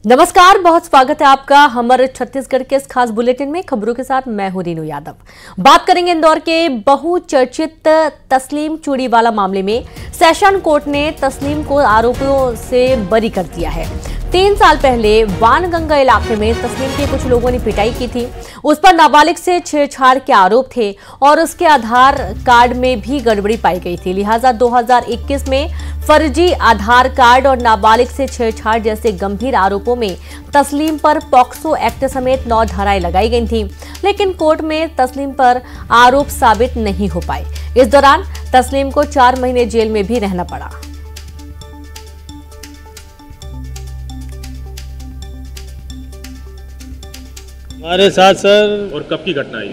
नमस्कार, बहुत स्वागत है आपका हमारे छत्तीसगढ़ के इस खास बुलेटिन में। खबरों के साथ मैं हूं रीनू यादव। बात करेंगे इंदौर के बहुचर्चित तस्लीम चूड़ीवाला मामले में। सेशन कोर्ट ने तस्लीम को आरोपियों से बरी कर दिया है। 3 साल पहले वानगंगा इलाके में तस्लीम के कुछ लोगों ने पिटाई की थी। उस पर नाबालिग से छेड़छाड़ के आरोप थे और उसके आधार कार्ड में भी गड़बड़ी पाई गई थी। लिहाजा 2021 में फर्जी आधार कार्ड और नाबालिग से छेड़छाड़ जैसे गंभीर आरोपों में तस्लीम पर पॉक्सो एक्ट समेत 9 धाराएं लगाई गई थी, लेकिन कोर्ट में तस्लीम पर आरोप साबित नहीं हो पाए। इस दौरान तस्लीम को 4 महीने जेल में भी रहना पड़ा। हमारे साथ सर। और कब की घटना है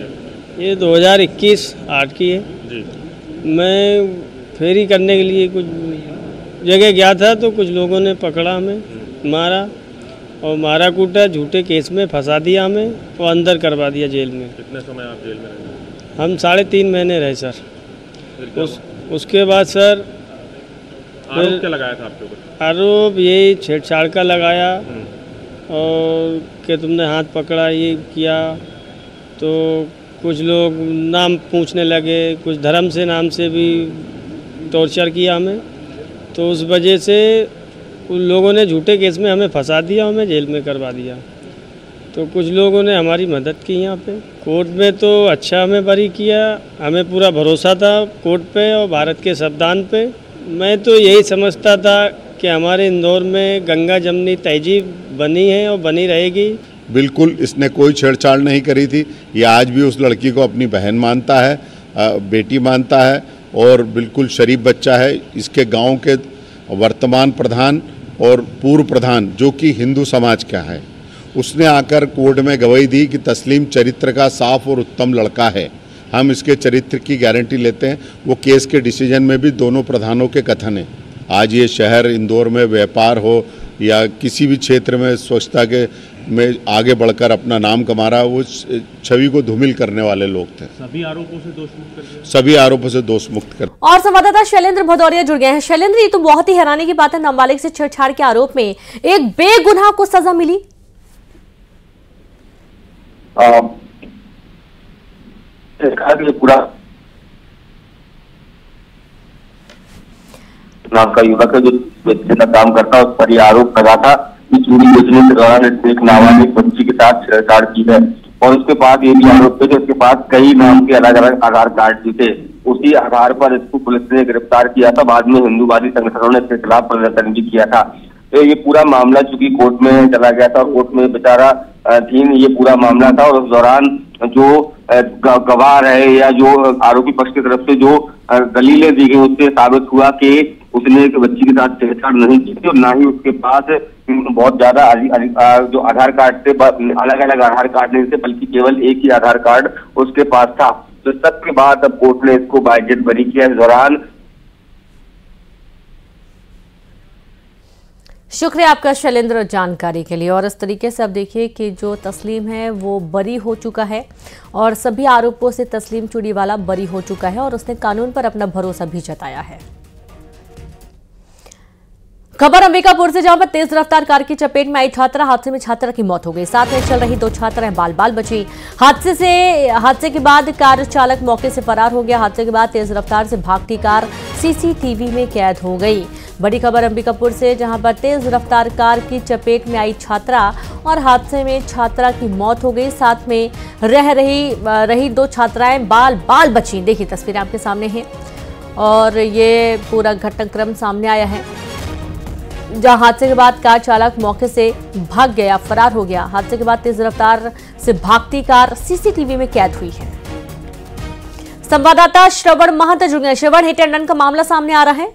ये 2021-8 की है जी। मैं फेरी करने के लिए कुछ जगह गया था तो कुछ लोगों ने पकड़ा हमें, मारा और मारा कूटा, झूठे केस में फंसा दिया हमें और अंदर करवा दिया जेल में। कितने समय आप जेल में रहे? हम 3.5 महीने रहे सर। उसके बाद सर आरोप क्या लगाया था आपके ऊपर? आरोप यही छेड़छाड़ का लगाया और कि तुमने हाथ पकड़ा, ये किया। तो कुछ लोग नाम पूछने लगे, कुछ धर्म से नाम से भी टॉर्चर किया हमें। तो उस वजह से उन लोगों ने झूठे केस में हमें फंसा दिया, हमें जेल में करवा दिया। तो कुछ लोगों ने हमारी मदद की यहाँ पे। कोर्ट में तो अच्छा हमें बरी किया, हमें पूरा भरोसा था कोर्ट पे और भारत के संविधान पे। मैं तो यही समझता था कि हमारे इंदौर में गंगा जमनी तहजीब बनी है और बनी रहेगी। बिल्कुल इसने कोई छेड़छाड़ नहीं करी थी। ये आज भी उस लड़की को अपनी बहन मानता है, बेटी मानता है और बिल्कुल शरीफ बच्चा है। इसके गांव के वर्तमान प्रधान और पूर्व प्रधान जो कि हिंदू समाज का है, उसने आकर कोर्ट में गवाही दी कि तस्लीम चरित्र का साफ और उत्तम लड़का है। हम इसके चरित्र की गारंटी लेते हैं। वो केस के डिसीजन में भी दोनों प्रधानों के कथन हैं। आज ये शहर इंदौर में व्यापार हो या किसी भी क्षेत्र में स्वच्छता के में आगे बढ़कर अपना नाम कमा रहा, वो छवि को धूमिल करने वाले लोग थे। सभी आरोपों से दोषमुक्त कर दिया। सभी आरोपों से दोषमुक्त कर। और संवाददाता शैलेंद्र भदौरिया जुड़ गए हैं। शैलेंद्र, ये तो बहुत ही हैरानी की बात है, नाबालिग से छेड़छाड़ के आरोप में एक बेगुनाह को सजा मिली। पूरा नाम का युवक है जो बेचने का काम करता है, उस पर यह आरोप लगा था कि चूड़ी बेचने के दौरान एक नाबालिग बच्ची के साथ छेड़छाड़ की है। और उसके बाद ये भी आरोप थे कि उसके पास कई नाम के अलग अलग आधार कार्ड भी थे। उसी आधार पर इसको पुलिस ने गिरफ्तार किया था। बाद में हिंदूवादी संगठनों ने इसके खिलाफ प्रदर्शन भी किया था। तो ये पूरा मामला चूंकि कोर्ट में चला गया था, कोर्ट में बेचारा धीन ये पूरा मामला था। और उस दौरान जो गवाह रहे या जो आरोपी पक्ष की तरफ से जो दलीलें दी गई, उससे साबित हुआ कि उसने एक बच्ची के साथ छेड़छाड़ नहीं की थी और ना ही उसके पास बहुत ज्यादा जो आधार कार्ड थे, अलग अलग आधार कार्ड नहीं थे, बल्कि केवल एक ही आधार कार्ड उसके पास था। तो सब के बाद अब कोर्ट ने इसको बाइज्जत बरी किया। इस दौरान शुक्रिया आपका शैलेंद्र जानकारी के लिए। और इस तरीके से अब देखिए कि जो तस्लीम है वो बरी हो चुका है और सभी आरोपों से तस्लीम चूड़ीवाला बरी हो चुका है और उसने कानून पर अपना भरोसा भी जताया है। खबर अंबिकापुर से, जहां पर तेज रफ्तार कार की चपेट में आई छात्रा, हादसे में छात्रा की मौत हो गई। साथ में चल रही 2 छात्राएं बाल बची। हादसे के बाद कार चालक मौके से फरार हो गया। हादसे के बाद तेज रफ्तार से भागती कार सीसीटीवी में कैद हो गई। बड़ी खबर अंबिकापुर से, जहां पर तेज रफ्तार कार की चपेट में आई छात्रा और हादसे में छात्रा की मौत हो गई। साथ में रही 2 छात्राएं बाल बची। देखिए तस्वीरें आपके सामने हैं और ये पूरा घटनाक्रम सामने आया है, जहां हादसे के बाद कार चालक मौके से भाग गया, फरार हो गया। हादसे के बाद तेज रफ्तार से भागती कार सीसीटीवी में कैद हुई है। संवाददाता श्रवण महंत जुड़ गए। श्रवण, हिट एंड रन का मामला सामने आ रहा है।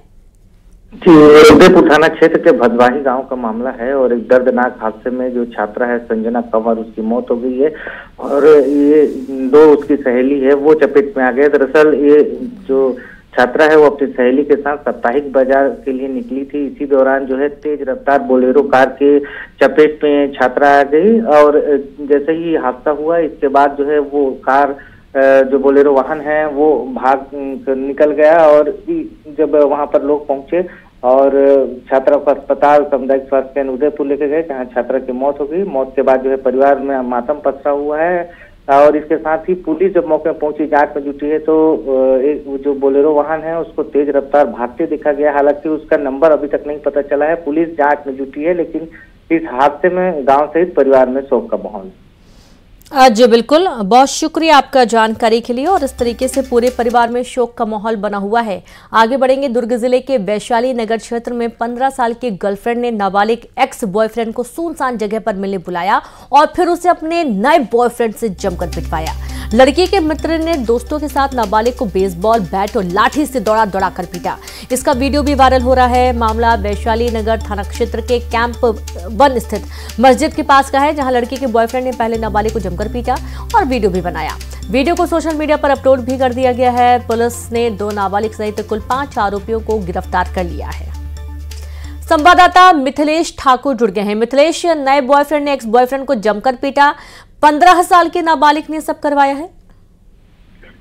जी, उदयपुर थाना क्षेत्र के भदवाही गांव का मामला है और एक दर्दनाक हादसे में जो छात्रा है संजना कंवर, उसकी मौत हो गई है और ये 2 उसकी सहेली है वो चपेट में आ गए। दरअसल ये जो छात्रा है वो अपनी सहेली के साथ साप्ताहिक बाजार के लिए निकली थी। इसी दौरान जो है तेज रफ्तार बोलेरो कार के चपेट में छात्रा आ गई और जैसे ही हादसा हुआ इसके बाद जो है वो कार जो बोलेरो वाहन है वो भाग निकल गया और जब वहां पर लोग पहुंचे और छात्रा को अस्पताल सामुदायिक स्वास्थ्य केंद्र उदयपुर लेके गए, जहाँ छात्रा की मौत हो गई। मौत के बाद जो है परिवार में मातम पसरा हुआ है। और इसके साथ ही पुलिस जब मौके पर पहुंची, जांच में जुटी है, तो एक जो बोलेरो वाहन है उसको तेज रफ्तार भागते देखा गया। हालांकि उसका नंबर अभी तक नहीं पता चला है। पुलिस जांच में जुटी है, लेकिन इस हादसे में गांव सहित परिवार में शोक का माहौल। जी बिल्कुल, बहुत शुक्रिया आपका जानकारी के लिए। और इस तरीके से पूरे परिवार में शोक का माहौल बना हुआ है। आगे बढ़ेंगे। दुर्ग जिले के वैशाली नगर क्षेत्र में 15 साल की गर्लफ्रेंड ने नाबालिग एक्स बॉयफ्रेंड को सुनसान जगह पर मिलने बुलाया और फिर उसे अपने नए बॉयफ्रेंड से जमकर पिटवाया। लड़की के मित्र ने दोस्तों के साथ नाबालिग को बेसबॉल बैट और लाठी से दौड़ा दौड़ा कर पीटा। इसका वीडियो भी वायरल हो रहा है। मामला वैशाली नगर थाना क्षेत्र के कैंप 1 स्थित मस्जिद के पास का है, जहां लड़की के बॉयफ्रेंड ने पहले नाबालिग को जमकर पीटा और वीडियो भी बनाया। वीडियो को सोशल मीडिया पर अपलोड भी कर दिया गया है। पुलिस ने 2 नाबालिग सहित कुल 5 आरोपियों को गिरफ्तार कर लिया है। संवाददाता मिथिलेश ठाकुर जुड़ गए हैं। मिथिलेश, नए बॉयफ्रेंड ने एक्स बॉयफ्रेंड को जमकर पीटा, 15 साल के नाबालिग ने सब करवाया है।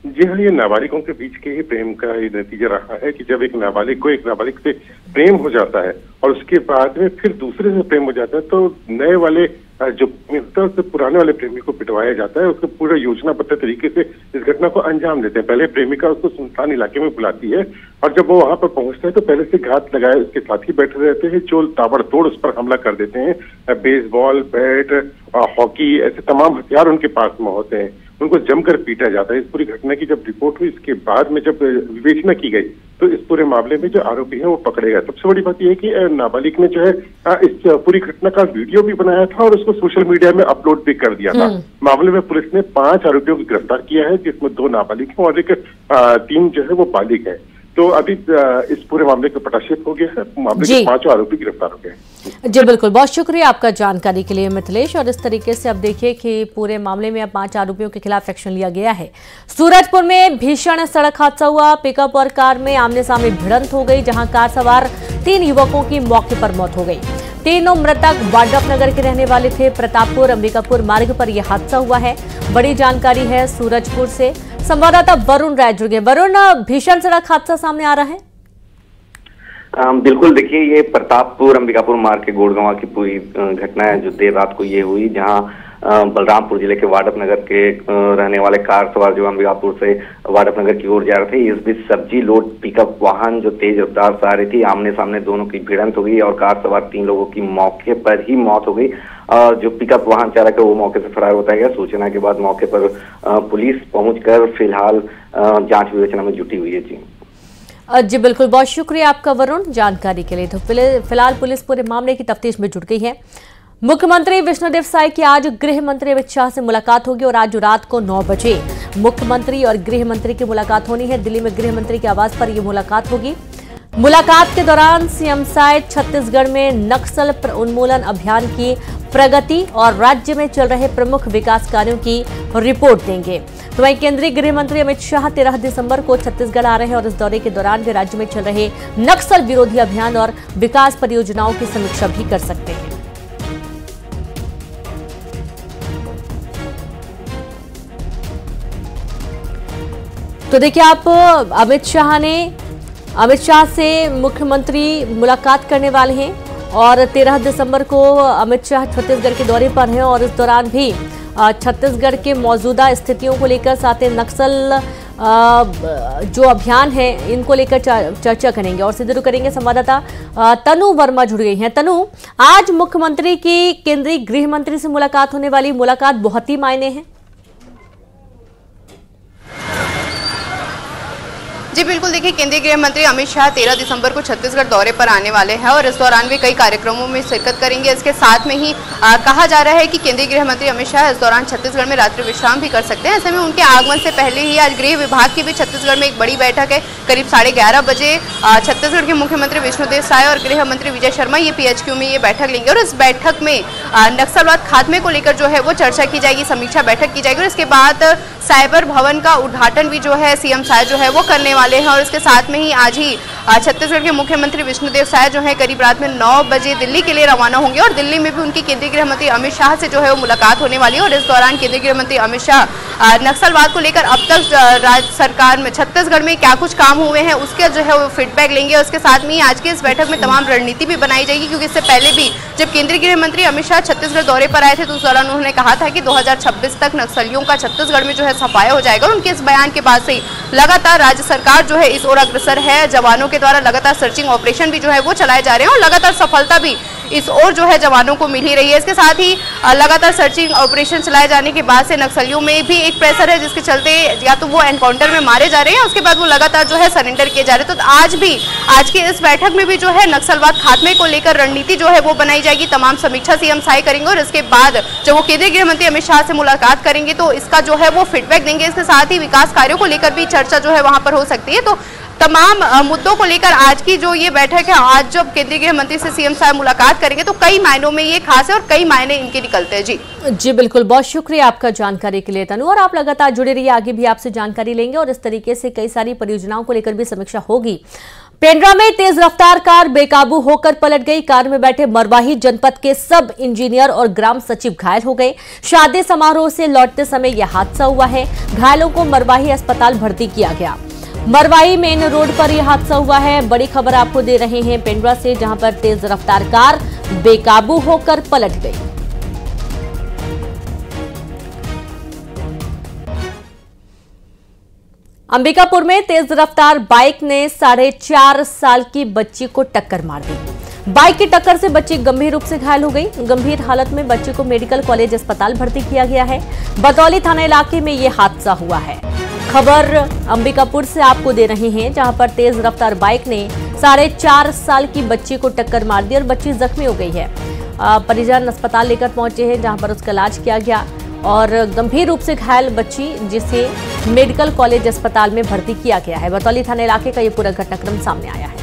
जी हाँ, ये नाबालिगों के बीच के ही प्रेम का ये नतीजा रहा है कि जब एक नाबालिग को एक नाबालिग से प्रेम हो जाता है और उसके बाद में फिर दूसरे से प्रेम हो जाता है, तो नए वाले जो मिलता है उससे पुराने वाले प्रेमी को पिटवाया जाता है। उसको पूरा योजनाबद्ध तरीके से इस घटना को अंजाम देते हैं। पहले प्रेमिका उसको सुनसान इलाके में बुलाती है और जब वो वहां पर पहुंचता है तो पहले से घात लगाए उसके साथी बैठे रहते हैं, जो ताबड़तोड़ उस पर हमला कर देते हैं। बेसबॉल बैट, हॉकी, ऐसे तमाम हथियार उनके पास में होते हैं। उनको जमकर पीटा जाता है। इस पूरी घटना की जब रिपोर्ट हुई, इसके बाद में जब विवेचना की गई, तो इस पूरे मामले में जो आरोपी है वो पकड़े गए। सबसे बड़ी बात यह है कि नाबालिग ने जो है इस पूरी घटना का वीडियो भी बनाया था और उसको सोशल मीडिया में अपलोड भी कर दिया था। मामले में पुलिस ने 5 आरोपियों को गिरफ्तार किया है, जिसमें 2 नाबालिग हैं और 3 जो है वो बालिग है। तो अभी इस पूरे मामले का पटाक्षेप हो गया है। मामले के 5 आरोपी गिरफ्तार हो गए। जी बिल्कुल, बहुत शुक्रिया आपका जानकारी के लिए मिथिलेश। और इस तरीके से अब देखिए कि पूरे मामले में अब 5 आरोपियों के खिलाफ एक्शन लिया गया है। सूरजपुर में भीषण सड़क हादसा हुआ। पिकअप और कार में आमने सामने भिड़ंत हो गई, जहां कार सवार 3 युवकों की मौके पर मौत हो गई। तीनों मृतक वाड्रफनगर के रहने वाले थे। प्रतापपुर अंबिकापुर मार्ग पर यह हादसा हुआ है। बड़ी जानकारी है सूरजपुर से। संवाददाता वरुण राय जुड़ गए। वरुण, भीषण सड़क हादसा सामने आ रहा है। बिल्कुल, देखिए ये प्रतापपुर अंबिकापुर मार्ग के गोड़गांव की पूरी घटना है, जो देर रात को ये हुई, जहां बलरामपुर जिले के वाड्रफनगर के रहने वाले कार सवार जो अंबिकापुर से वाड्रफनगर की ओर जा रहे थे, इस बीच सब्जी लोड पिकअप वाहन जो तेज रफ्तार से आ रही थी, आमने सामने दोनों की भिड़ंत हो गई और कार सवार 3 लोगों की मौके पर ही मौत हो गई। और जो पिकअप वाहन चालक है वो मौके से फरार बताया गया। सूचना के बाद मौके पर पुलिस पहुंचकर फिलहाल जांच विवेचना में जुटी हुई है। जी बिल्कुल, बहुत शुक्रिया आपका वरुण जानकारी के लिए। तो फिलहाल पुलिस पूरे मामले की तफ्तीश में जुट गई है। मुख्यमंत्री विष्णुदेव साय की आज गृह मंत्री अमित शाह से मुलाकात होगी और आज रात को 9 बजे मुख्यमंत्री और गृह मंत्री की मुलाकात होनी है। दिल्ली में गृह मंत्री के आवास पर यह मुलाकात होगी। मुलाकात के दौरान सीएम साय छत्तीसगढ़ में नक्सल उन्मूलन अभियान की प्रगति और राज्य में चल रहे प्रमुख विकास कार्यों की रिपोर्ट देंगे। तो वहीं केंद्रीय गृह मंत्री अमित शाह 13 दिसंबर को छत्तीसगढ़ आ रहे हैं और इस दौरे के दौरान वे राज्य में चल रहे नक्सल विरोधी अभियान और विकास परियोजनाओं की समीक्षा भी कर सकते हैं। तो देखिए आप, अमित शाह से मुख्यमंत्री मुलाकात करने वाले हैं और 13 दिसंबर को अमित शाह छत्तीसगढ़ के दौरे पर हैं और इस दौरान भी छत्तीसगढ़ के मौजूदा स्थितियों को लेकर, साथ ही नक्सल जो अभियान है इनको लेकर चर्चा करेंगे। और सीधे करेंगे संवाददाता तनु वर्मा जुड़ गई हैं। तनु, आज मुख्यमंत्री की केंद्रीय गृह मंत्री से मुलाकात होने वाली, मुलाकात बहुत ही मायने है। जी बिल्कुल, देखिए केंद्रीय गृह मंत्री अमित शाह 13 दिसंबर को छत्तीसगढ़ दौरे पर आने वाले हैं और इस दौरान भी कई कार्यक्रमों में शिरकत करेंगे। इसके साथ में ही कहा जा रहा है कि केंद्रीय गृह मंत्री अमित शाह इस दौरान छत्तीसगढ़ में रात्रि विश्राम भी कर सकते हैं। ऐसे में उनके आगमन से पहले ही आज गृह विभाग की भी छत्तीसगढ़ में एक बड़ी बैठक है। करीब 11:30 बजे छत्तीसगढ़ के मुख्यमंत्री विष्णुदेव साय और गृह मंत्री विजय शर्मा ये PHQ में ये बैठक लेंगे और इस बैठक में नक्सलवाद खात्मे को लेकर जो है वो चर्चा की जाएगी, समीक्षा बैठक की जाएगी। और इसके बाद साइबर भवन का उद्घाटन भी जो है सीएम साय जो है वो करने वाले हैं और इसके साथ में ही आज ही छत्तीसगढ़ के मुख्यमंत्री विष्णुदेव साय जो है करीब रात में 9 बजे दिल्ली के लिए रवाना होंगे और दिल्ली में भी उनकी केंद्रीय गृह मंत्री अमित शाह से जो है वो मुलाकात होने वाली है। और इस दौरान केंद्रीय गृह मंत्री अमित शाह नक्सलवाद को लेकर अब तक राज्य सरकार में छत्तीसगढ़ में क्या कुछ काम हुए हैं उसके जो है वो फीडबैक लेंगे। और उसके साथ में आज की इस बैठक में तमाम रणनीति भी बनाई जाएगी, क्योंकि इससे पहले भी जब केंद्रीय गृह मंत्री अमित शाह छत्तीसगढ़ दौरे पर आए थे तो उस दौरान उन्होंने कहा था कि 2026 तक नक्सलियों का छत्तीसगढ़ में जो है सफाया हो जाएगा। और उनके इस बयान के बाद से ही लगातार राज्य सरकार जो है इस ओर अग्रसर है। जवानों के द्वारा लगातार सर्चिंग ऑपरेशन भी जो है वो चलाए जा रहे हैं और लगातार सफलता भी इस ओर जो है जवानों को मिल ही रही है। इसके साथ ही लगातार सर्चिंग ऑपरेशन चलाए जाने के बाद से नक्सलियों में भी एक प्रेशर है, जिसके चलते या तो वो एनकाउंटर में मारे जा रहे हैं, उसके बाद वो लगातार जो है सरेंडर किए जा रहे हैं। तो आज की इस बैठक में भी जो है नक्सलवाद खात्मे को लेकर रणनीति जो है वो बनाई जाएगी। तमाम समीक्षा सीएम साय करेंगे और इसके बाद जब वो केंद्रीय गृह मंत्री अमित शाह से मुलाकात करेंगे तो इसका जो है वो फीडबैक देंगे। इसके साथ ही विकास कार्यों को लेकर भी चर्चा जो है वहां पर हो सकती है। तो तमाम मुद्दों को लेकर आज की जो ये बैठक है, आज जब केंद्रीय गृह मंत्री से सीएम साहब मुलाकात करेंगे तो कई मायनों में ये खास है और कई मायने इनके निकलते हैं। जी बिल्कुल, बहुत शुक्रिया आपका जानकारी के लिए तनु। और आप लगातार जुड़े रहिए, आगे भी आपसे जानकारी लेंगे और इस तरीके से कई सारी परियोजनाओं को लेकर भी समीक्षा होगी। पेंड्रा में तेज रफ्तार कार बेकाबू होकर पलट गई। कार में बैठे मरवाही जनपद के सब इंजीनियर और ग्राम सचिव घायल हो गए। शादी समारोह से लौटते समय यह हादसा हुआ है। घायलों को मरवाही अस्पताल भर्ती किया गया। मरवाही मेन रोड पर यह हादसा हुआ है। बड़ी खबर आपको दे रहे हैं पेंड्रा से, जहां पर तेज रफ्तार कार बेकाबू होकर पलट गई। अंबिकापुर में तेज रफ्तार बाइक ने 4.5 साल की बच्ची को टक्कर मार दी। बाइक की टक्कर से बच्ची गंभीर रूप से घायल हो गई। गंभीर हालत में बच्ची को मेडिकल कॉलेज अस्पताल भर्ती किया गया है। बतौली थाना इलाके में यह हादसा हुआ है। खबर अंबिकापुर से आपको दे रहे हैं, जहां पर तेज रफ्तार बाइक ने 4.5 साल की बच्ची को टक्कर मार दी और बच्ची जख्मी हो गई है। परिजन अस्पताल लेकर पहुंचे हैं, जहां पर उसका इलाज किया गया और गंभीर रूप से घायल बच्ची जिसे मेडिकल कॉलेज अस्पताल में भर्ती किया गया है। बतौली थाना इलाके का यह पूरा घटनाक्रम सामने आया है।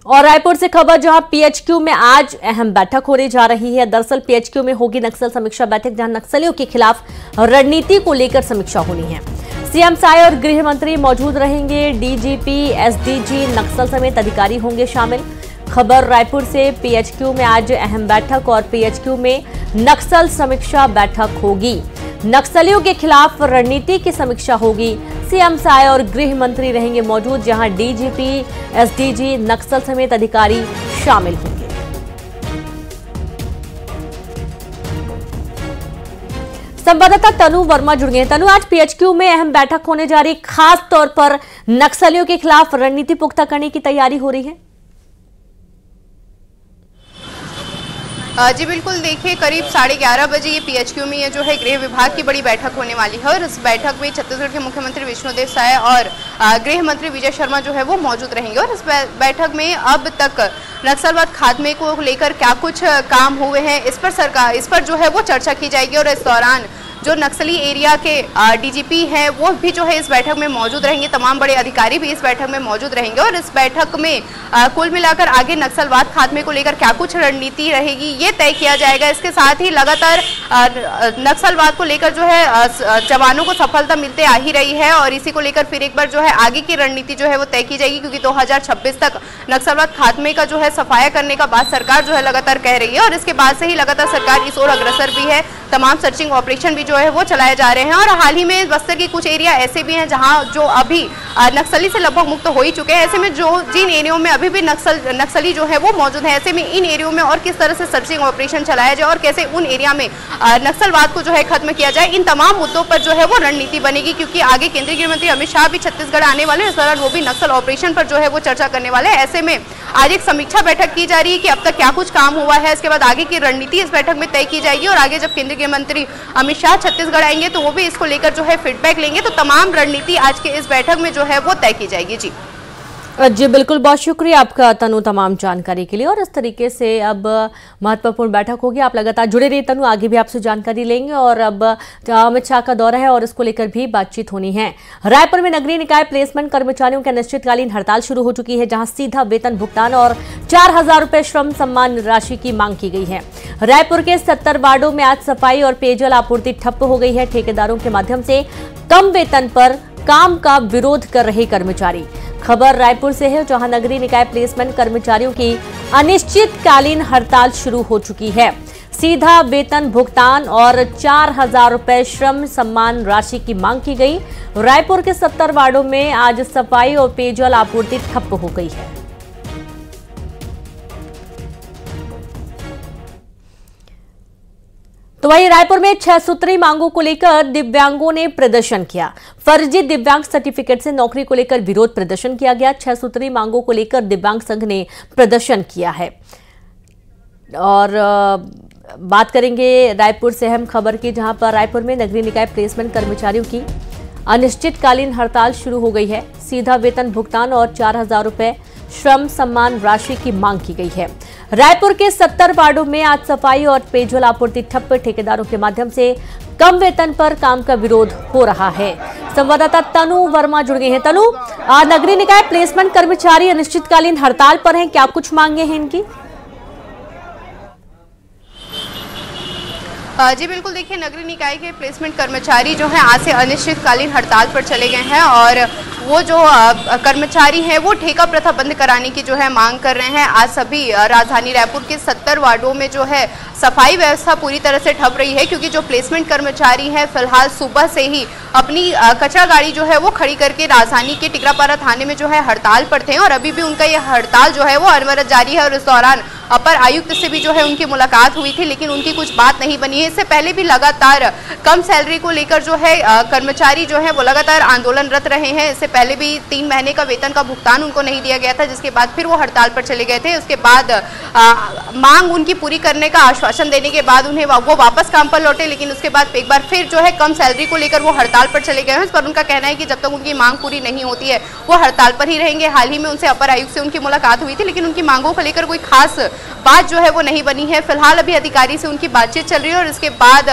और रायपुर से खबर, जहां पीएचक्यू में आज अहम बैठक होने जा रही है। दरअसल पीएचक्यू में होगी नक्सल समीक्षा बैठक, जहां नक्सलियों के खिलाफ रणनीति को लेकर समीक्षा होनी है। सीएम साय और गृह मंत्री मौजूद रहेंगे। डीजीपी, एसडीजी, नक्सल समेत अधिकारी होंगे शामिल। खबर रायपुर से, पीएचक्यू में आज अहम बैठक और पीएचक्यू में नक्सल समीक्षा बैठक होगी। नक्सलियों के खिलाफ रणनीति की समीक्षा होगी। सीएम साय और गृह मंत्री रहेंगे मौजूद, जहां डीजीपी, एसडीजी, नक्सल समेत अधिकारी शामिल होंगे। संवाददाता तनु वर्मा जुड़ गए। तनु, आज पीएचक्यू में अहम बैठक होने जा रही, खास तौर पर नक्सलियों के खिलाफ रणनीति पुख्ता करने की तैयारी हो रही है। जी बिल्कुल, देखिए करीब 11:30 बजे ये पीएचक्यू में ये जो है गृह विभाग की बड़ी बैठक होने वाली है और इस बैठक में छत्तीसगढ़ के मुख्यमंत्री विष्णुदेव साय और गृह मंत्री विजय शर्मा जो है वो मौजूद रहेंगे। और इस बैठक में अब तक नक्सलवाद खात्मे को लेकर क्या कुछ काम हुए हैं इस पर जो है वो चर्चा की जाएगी। और इस दौरान जो नक्सली एरिया के डीजीपी हैं वो भी जो है इस बैठक में मौजूद रहेंगे। तमाम बड़े अधिकारी भी इस बैठक में मौजूद रहेंगे और इस बैठक में कुल मिलाकर आगे नक्सलवाद खात्मे को लेकर क्या कुछ रणनीति रहेगी ये तय किया जाएगा। इसके साथ ही लगातार नक्सलवाद को लेकर जो है जवानों को सफलता मिलते आ ही रही है और इसी को लेकर फिर एक बार जो है आगे की रणनीति जो है वो तय की जाएगी, क्योंकि 2026 तक नक्सलवाद खात्मे का जो है सफाया करने का बात सरकार जो है लगातार कह रही है। और इसके बाद से ही लगातार सरकार इस ओर अग्रसर भी है। तमाम सर्चिंग ऑपरेशन भी जो है वो चलाए जा रहे हैं और हाल ही में बस्तर के कुछ एरिया ऐसे भी हैं जहां जो अभी नक्सली से लगभग मुक्त हो ही चुके हैं। ऐसे में जिन एरियो में अभी भी नक्सली जो है वो मौजूद है, ऐसे में इन एरियो में और किस तरह से सर्चिंग ऑपरेशन चलाया जाए और कैसे उन एरिया में नक्सलवाद को जो है खत्म किया जाए, इन तमाम मुद्दों पर जो है वो रणनीति बनेगी। क्योंकि आगे केंद्रीय गृह मंत्री अमित शाह भी छत्तीसगढ़ आने वाले, इस दौरान वो भी नक्सल ऑपरेशन पर जो है वो चर्चा करने वाले हैं। ऐसे में आज एक समीक्षा बैठक की जा रही है कि अब तक क्या कुछ काम हुआ है, इसके बाद आगे की रणनीति इस बैठक में तय की जाएगी और आगे जब केंद्रीय गृह मंत्री अमित शाह छत्तीसगढ़ आएंगे तो वो भी इसको लेकर जो है फीडबैक लेंगे। तो तमाम रणनीति आज के इस बैठक में जो है वो तय की जाएगी। जी जी बिल्कुल, बहुत शुक्रिया आपका तनु तमाम जानकारी के लिए। और इस तरीके से अब महत्वपूर्ण बैठक होगी, आप लगातार जुड़े रहिए तनु, आगे भी आपसे जानकारी लेंगे। और अब अमित शाह का दौरा है और इसको लेकर भी बातचीत होनी है। रायपुर में नगरीय निकाय प्लेसमेंट कर्मचारियों की अनिश्चितकालीन हड़ताल शुरू हो चुकी है, जहां सीधा वेतन भुगतान और 4,000 रुपए श्रम सम्मान राशि की मांग की गई है। रायपुर के 70 वार्डों में आज सफाई और पेयजल आपूर्ति ठप्प हो गई है। ठेकेदारों के माध्यम से कम वेतन पर काम का विरोध कर रहे कर्मचारी। खबर रायपुर से है, जहां नगरीय निकाय प्लेसमेंट कर्मचारियों की अनिश्चितकालीन हड़ताल शुरू हो चुकी है। सीधा वेतन भुगतान और 4,000 रुपए श्रम सम्मान राशि की मांग की गई। रायपुर के 70 वार्डों में आज सफाई और पेयजल आपूर्ति ठप्प हो गई है। तो वहीं रायपुर में 6 सूत्री मांगों को लेकर दिव्यांगों ने प्रदर्शन किया। फर्जी दिव्यांग सर्टिफिकेट से नौकरी को लेकर विरोध प्रदर्शन किया गया। 6 सूत्री मांगों को लेकर दिव्यांग संघ ने प्रदर्शन किया है। और बात करेंगे रायपुर से अहम खबर की, जहां पर रायपुर में नगरीय निकाय प्लेसमेंट कर्मचारियों की अनिश्चितकालीन हड़ताल शुरू हो गई है। सीधा वेतन भुगतान और 4,000 रुपए श्रम सम्मान राशि की मांग की गई है। रायपुर के 70 वार्डों में आज सफाई और पेयजल आपूर्ति ठप्प। ठेकेदारों के माध्यम से कम वेतन पर काम का विरोध हो रहा है। संवाददाता तनु वर्मा जुड़ गए हैं। तनु, नगरीय निकाय प्लेसमेंट कर्मचारी अनिश्चितकालीन हड़ताल पर हैं, क्या कुछ मांगे हैं इनकी? जी बिल्कुल, देखिए नगरीय निकाय के प्लेसमेंट कर्मचारी जो हैं आज से अनिश्चितकालीन हड़ताल पर चले गए हैं। और वो जो कर्मचारी हैं वो ठेका प्रथा बंद कराने की जो है मांग कर रहे हैं। आज सभी राजधानी रायपुर के 70 वार्डों में जो है सफाई व्यवस्था पूरी तरह से ठप रही है, क्योंकि जो प्लेसमेंट कर्मचारी हैं फिलहाल सुबह से ही अपनी कचरा गाड़ी जो है वो खड़ी करके राजधानी के टिकरापारा थाने में जो है हड़ताल पर थे। और अभी भी उनका यह हड़ताल जो है वो अनवरत जारी है। और इस दौरान अपर आयुक्त से भी जो है उनकी मुलाकात हुई थी, लेकिन उनकी कुछ बात नहीं बनी है। इससे पहले भी लगातार कम सैलरी को लेकर जो है कर्मचारी जो है वो लगातार आंदोलनरत रहे हैं। इससे पहले भी 3 महीने का वेतन का भुगतान उनको नहीं दिया गया था, जिसके बाद फिर वो हड़ताल पर चले गए थे। उसके बाद मांग उनकी पूरी करने का आश्वासन देने के बाद उन्हें वो वापस काम पर लौटे, लेकिन उसके बाद एक बार फिर जो है कम सैलरी को लेकर वो हड़ताल पर चले गए हैं। इस पर उनका कहना है कि जब तक उनकी मांग पूरी नहीं होती है वो हड़ताल पर ही रहेंगे। हाल ही में उनसे अपर आयुक्त से उनकी मुलाकात हुई थी, लेकिन उनकी मांगों को लेकर कोई खास बात जो है वो नहीं बनी है। फिलहाल अभी अधिकारी से उनकी बातचीत चल रही है और इसके बाद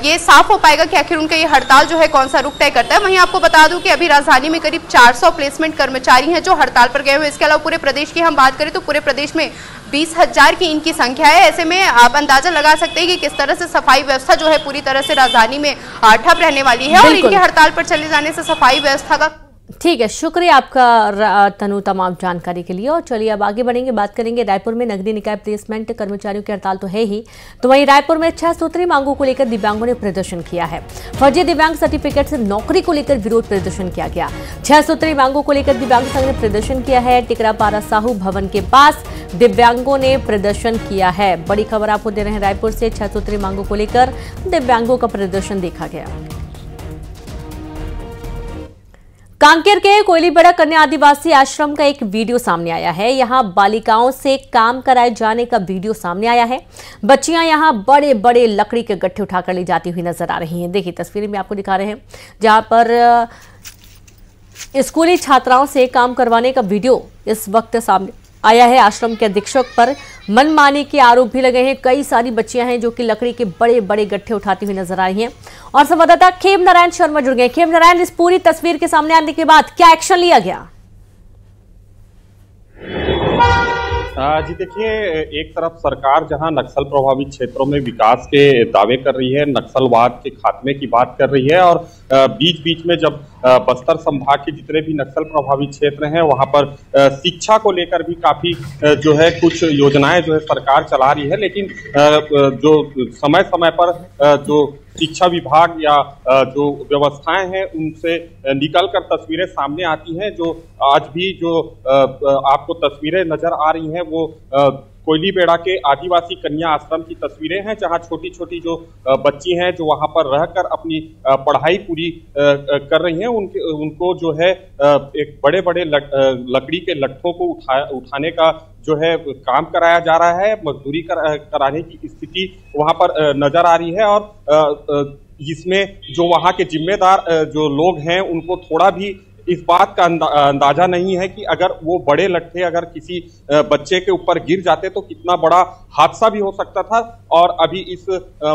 ये साफ हो पाएगा कि आखिर उनका ये हड़ताल जो है कौन सा रुख तय करता है। वहीं आपको बता दूं कि अभी राजधानी में करीब 400 प्लेसमेंट कर्मचारी हैं जो हड़ताल पर गए हुए। इसके अलावा पूरे प्रदेश की हम बात करें तो पूरे प्रदेश में 20,000 की इनकी संख्या है। ऐसे में आप अंदाजा लगा सकते हैं कि किस तरह से सफाई व्यवस्था जो है पूरी तरह से राजधानी में ठप रहने वाली है। और इनके हड़ताल पर चले जाने से सफाई व्यवस्था का ठीक है, शुक्रिया आपका तनु तमाम जानकारी के लिए। और चलिए अब आगे बढ़ेंगे, बात करेंगे रायपुर में नगरीय निकाय प्लेसमेंट कर्मचारियों की हड़ताल तो है ही, तो वहीं रायपुर में 6 सूत्री मांगों को लेकर दिव्यांगों ने प्रदर्शन किया है। फर्जी दिव्यांग सर्टिफिकेट से नौकरी को लेकर विरोध प्रदर्शन किया गया। 6 सूत्री मांगों को लेकर दिव्यांग संघ ने प्रदर्शन किया है। टिकरापारा साहू भवन के पास दिव्यांगों ने प्रदर्शन किया है। बड़ी खबर आपको दे रहे हैं रायपुर से, 6 सूत्री मांगों को लेकर दिव्यांगों का प्रदर्शन देखा गया। कांकेर के कोयलीबेड़ा कन्या आदिवासी आश्रम का एक वीडियो सामने आया है। यहां बालिकाओं से काम कराए जाने का वीडियो सामने आया है। बच्चियां यहां बड़े बड़े लकड़ी के गट्ठे उठाकर ले जाती हुई नजर आ रही हैं। देखिए तस्वीरें में आपको दिखा रहे हैं, जहां पर स्कूली छात्राओं से काम करवाने का वीडियो इस वक्त सामने आया है। आश्रम के अधीक्षक पर मनमानी के आरोप भी लगे हैं। कई सारी बच्चियां हैं जो कि लकड़ी के बड़े बड़े गट्ठे उठाती हुई नजर आ रही हैं। और संवाददाता खेम नारायण शर्मा जुड़ गए। खेम नारायण, इस पूरी तस्वीर के सामने आने के बाद क्या एक्शन लिया गया? जी देखिए, एक तरफ सरकार जहां नक्सल प्रभावित क्षेत्रों में विकास के दावे कर रही है, नक्सलवाद के खात्मे की बात कर रही है, और बीच बीच में जब बस्तर संभाग के जितने भी नक्सल प्रभावित क्षेत्र हैं वहां पर शिक्षा को लेकर भी काफी जो है कुछ योजनाएं जो है सरकार चला रही है, लेकिन जो समय समय पर जो शिक्षा विभाग या जो व्यवस्थाएं हैं उनसे निकलकर तस्वीरें सामने आती हैं। जो आज भी जो आपको तस्वीरें नजर आ रही हैं वो कोयलीबेड़ा के आदिवासी कन्या आश्रम की तस्वीरें हैं, जहां छोटी छोटी जो बच्ची हैं जो वहां पर रहकर अपनी पढ़ाई पूरी कर रही हैं, उनको जो है एक बड़े बड़े लकड़ी के लट्ठों को उठाने का जो है काम कराया जा रहा है। मजदूरी कराने की स्थिति वहां पर नजर आ रही है। और इसमें जो वहां के जिम्मेदार जो लोग हैं उनको थोड़ा भी इस बात का अंदाजा नहीं है कि अगर वो बड़े लट्ठे अगर किसी बच्चे के ऊपर गिर जाते तो कितना बड़ा हादसा भी हो सकता था। और अभी इस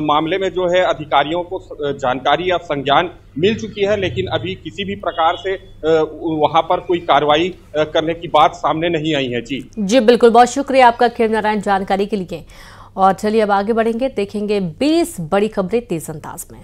मामले में जो है अधिकारियों को जानकारी या संज्ञान मिल चुकी है, लेकिन अभी किसी भी प्रकार से वहां पर कोई कार्रवाई करने की बात सामने नहीं आई है। जी बिल्कुल, बहुत शुक्रिया आपका खीर नारायण जानकारी के लिए। और चलिए अब आगे बढ़ेंगे, देखेंगे 20 बड़ी खबरें तेज अंदाज में।